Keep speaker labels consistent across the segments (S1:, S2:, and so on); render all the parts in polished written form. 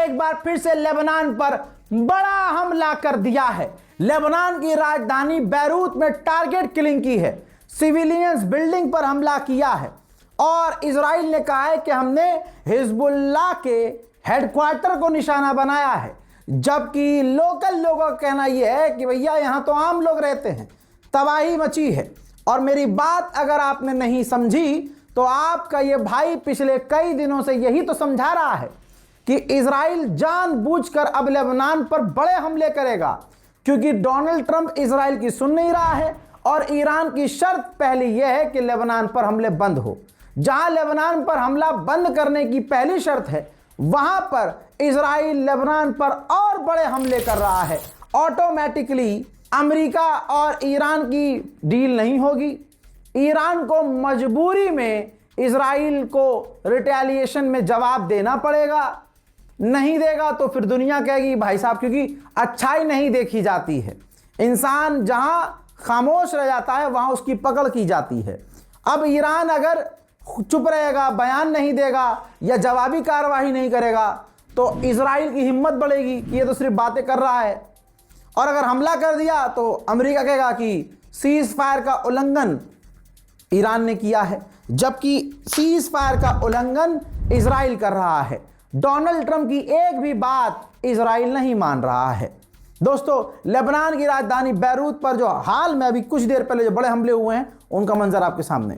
S1: एक बार फिर से लेबनान पर बड़ा हमला कर दिया है। लेबनान की राजधानी बैरूत में टारगेट किलिंग की है, सिविलियंस बिल्डिंग पर हमला किया है और इजराइल ने कहा है कि हमने हिजबुल्लाह के हेडक्वार्टर को निशाना बनाया है, जबकि लोकल लोगों का कहना यह है कि भैया यहां तो आम लोग रहते हैं, तबाही मची है। और मेरी बात अगर आपने नहीं समझी तो आपका ये भाई पिछले कई दिनों से यही तो समझा रहा है कि इजराइल जानबूझकर अब लेबनान पर बड़े हमले करेगा, क्योंकि डोनाल्ड ट्रंप इजराइल की सुन नहीं रहा है और ईरान की शर्त पहली यह है कि लेबनान पर हमले बंद हो। जहां लेबनान पर हमला बंद करने की पहली शर्त है, वहां पर इजराइल लेबनान पर और बड़े हमले कर रहा है। ऑटोमेटिकली अमेरिका और ईरान की डील नहीं होगी। ईरान को मजबूरी में इजराइल को रिटेलिएशन में जवाब देना पड़ेगा, नहीं देगा तो फिर दुनिया कहेगी भाई साहब, क्योंकि अच्छाई नहीं देखी जाती है। इंसान जहां खामोश रह जाता है वहां उसकी पकड़ की जाती है। अब ईरान अगर चुप रहेगा, बयान नहीं देगा या जवाबी कार्रवाई नहीं करेगा तो इजराइल की हिम्मत बढ़ेगी कि ये तो सिर्फ बातें कर रहा है, और अगर हमला कर दिया तो अमेरिका कहेगा कि सीज फायर का उल्लंघन ईरान ने किया है, जबकि सीज फायर का उल्लंघन इजराइल कर रहा है। डोनाल्ड ट्रंप की एक भी बात इजराइल नहीं मान रहा है। दोस्तों, लेबनान की राजधानी बैरूत पर जो हाल में अभी कुछ देर पहले जो बड़े हमले हुए हैं उनका मंजर आपके सामने।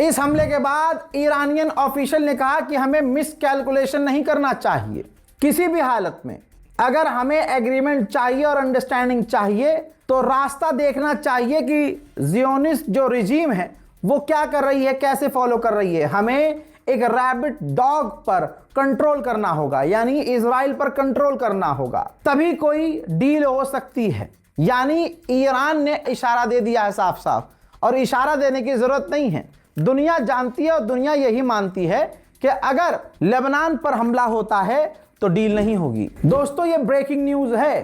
S1: इस हमले के बाद ईरानियन ऑफिशियल ने कहा कि हमें मिस कैलकुलेशन नहीं करना चाहिए किसी भी हालत में। अगर हमें एग्रीमेंट चाहिए और अंडरस्टैंडिंग चाहिए तो रास्ता देखना चाहिए कि जियोनिस्ट जो रिजीम है वो क्या कर रही है, कैसे फॉलो कर रही है। हमें एक रैबिट डॉग पर कंट्रोल करना होगा, यानी इजराइल पर कंट्रोल करना होगा, तभी कोई डील हो सकती है। यानी ईरान ने इशारा दे दिया है साफ साफ, और इशारा देने की जरूरत नहीं है, दुनिया जानती है और दुनिया यही मानती है कि अगर लेबनान पर हमला होता है तो डील नहीं होगी। दोस्तों, ये ब्रेकिंग न्यूज है,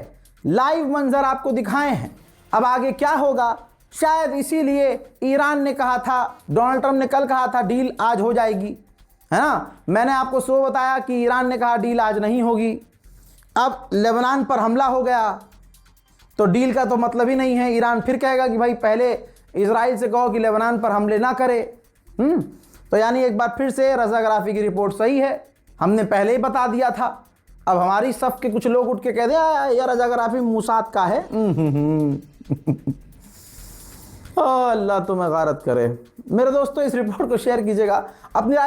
S1: लाइव मंजर आपको दिखाए हैं। अब आगे क्या होगा, शायद इसीलिए ईरान ने कहा था, डोनाल्ड ट्रंप ने कल कहा था डील आज हो जाएगी, है ना। मैंने आपको सुबह बताया कि ईरान ने कहा डील आज नहीं होगी। अब लेबनान पर हमला हो गया तो डील का तो मतलब ही नहीं है। ईरान फिर कहेगा कि भाई पहले इजराइल से कहो कि लेबनान पर हमले ना करे। तो यानी एक बार फिर से रजा गराफी की रिपोर्ट सही है, हमने पहले ही बता दिया था। अब हमारी सफ के कुछ लोग उठ के कह दे यार रजा गराफी मूसाद का है। अल्लाह तुम्हें गारत करे। मेरे दोस्तों, इस रिपोर्ट को शेयर कीजिएगा, अपनी राय